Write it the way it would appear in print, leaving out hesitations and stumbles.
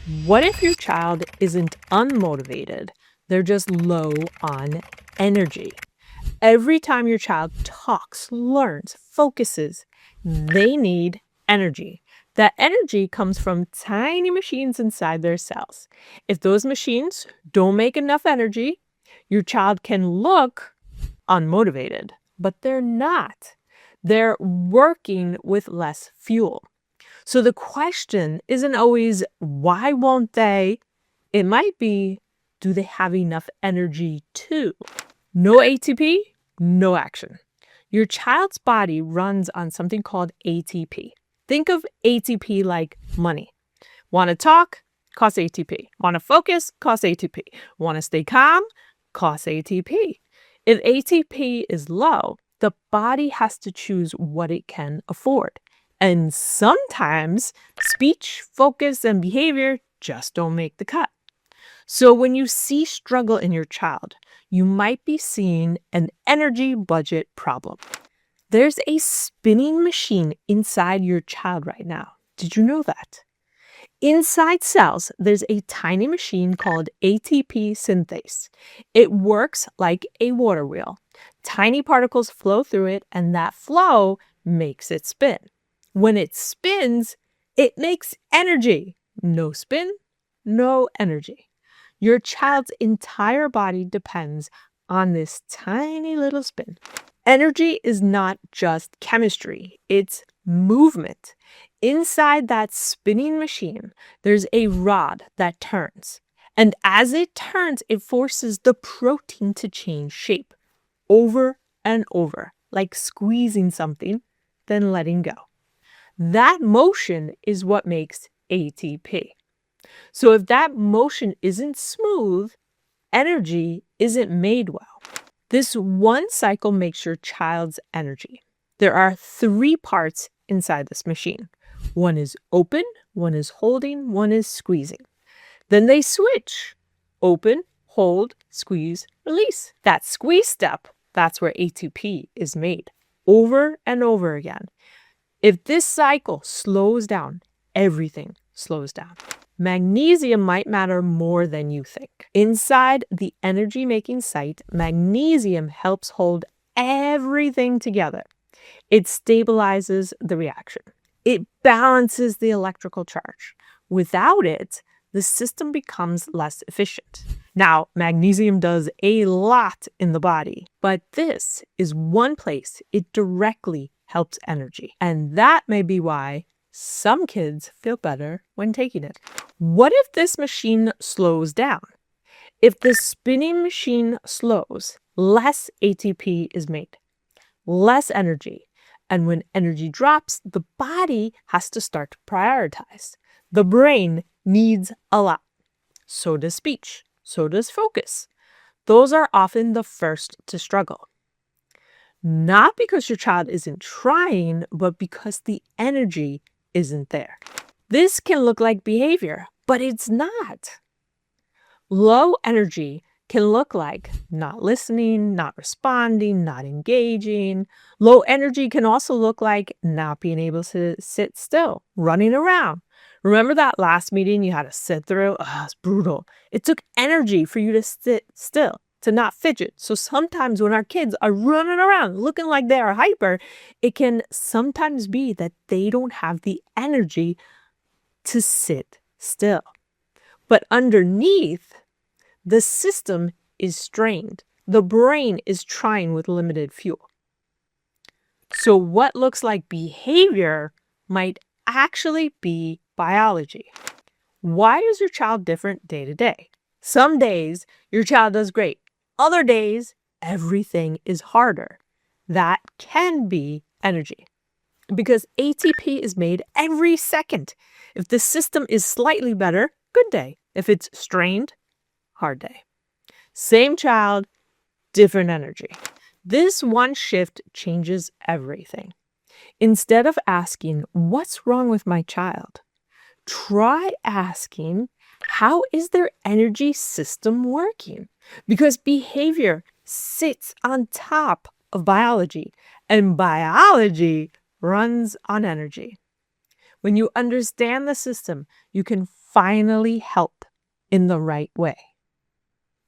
What if your child isn't unmotivated? They're just low on energy. Every time your child talks, learns, focuses, they need energy. That energy comes from tiny machines inside their cells. If those machines don't make enough energy, your child can look unmotivated, but they're not. They're working with less fuel. So the question isn't always, why won't they? It might be, do they have enough energy too? No ATP, no action. Your child's body runs on something called ATP. Think of ATP like money. Want to talk? Costs ATP. Want to focus? Costs ATP. Want to stay calm? Costs ATP. If ATP is low, the body has to choose what it can afford. And sometimes speech, focus, and behavior just don't make the cut. So when you see struggle in your child, you might be seeing an energy budget problem. There's a spinning machine inside your child right now. Did you know that? Inside cells, there's a tiny machine called ATP synthase. It works like a water wheel. Tiny particles flow through it, and that flow makes it spin. When it spins, it makes energy. No spin, no energy. Your child's entire body depends on this tiny little spin. Energy is not just chemistry, it's movement. Inside that spinning machine, there's a rod that turns. And as it turns, it forces the protein to change shape over and over, like squeezing something, then letting go. That motion is what makes ATP. So if that motion isn't smooth, energy isn't made well. This one cycle makes your child's energy. There are 3 parts inside this machine. One is open, one is holding, one is squeezing. Then they switch. Open, hold, squeeze, release. That squeeze step, that's where ATP is made over and over again. If this cycle slows down, everything slows down. Magnesium might matter more than you think. Inside the energy-making site, magnesium helps hold everything together. It stabilizes the reaction. It balances the electrical charge. Without it, the system becomes less efficient. Now, magnesium does a lot in the body, but this is one place it directly helps energy. And that may be why some kids feel better when taking it. What if this machine slows down? If the spinning machine slows, less ATP is made, less energy. And when energy drops, the body has to start to prioritize. The brain needs a lot. So does speech. So does focus. Those are often the first to struggle. Not because your child isn't trying, but because the energy isn't there. This can look like behavior, but it's not. Low energy can look like not listening, not responding, not engaging. Low energy can also look like not being able to sit still, running around. Remember that last meeting you had to sit through? It's brutal. It took energy for you to sit still, to not fidget. So sometimes when our kids are running around looking like they are hyper, it can sometimes be that they don't have the energy to sit still. But underneath, the system is strained. The brain is trying with limited fuel. So what looks like behavior might actually be biology. Why is your child different day to day? Some days your child does great. Other days, everything is harder. That can be energy. Because ATP is made every second. If the system is slightly better, good day. If it's strained, hard day. Same child, different energy. This one shift changes everything. Instead of asking, what's wrong with my child? Try asking, how is their energy system working? Because behavior sits on top of biology, and biology runs on energy. When you understand the system, you can finally help in the right way.